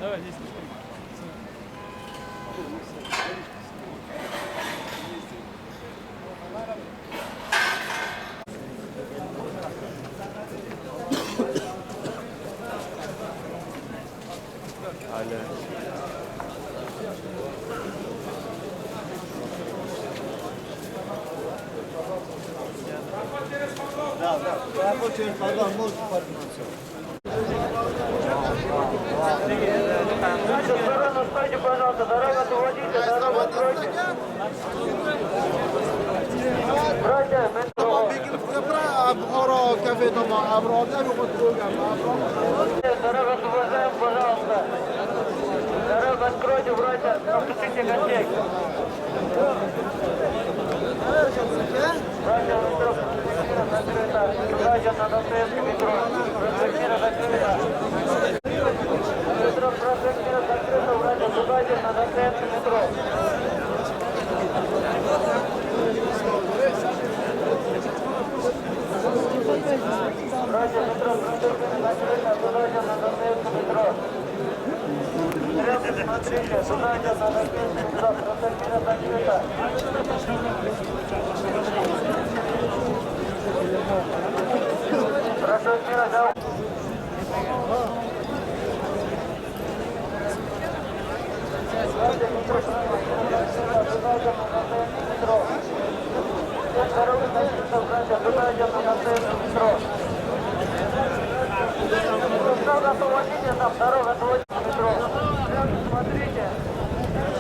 Давай, здесь. Аля. Да, да. Работать погон, может подняться. Дальше в сторону стойте, пожалуйста, дорогу освободите, дорогу откройте. Братья, метро. Бухаро, кафе дома, Абрам, я бы хотел Дорогу освобождаем, пожалуйста. Дорогу откройте, братья, пропустите гостей. Братья, метро, проспектира закрыта. Братья, на Достоевском метро. Проспектира закрыта. Метро, проспектира закрыта, братья, братья, на Достоевском метро. Братья, метро, проспектира закрыта, братья, на Достоевском метро. Смотрите, братья, на Достоевском метро, проспектира закрыта. Проспектира закрыта.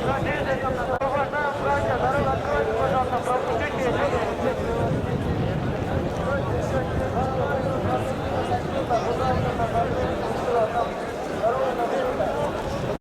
Смотрите,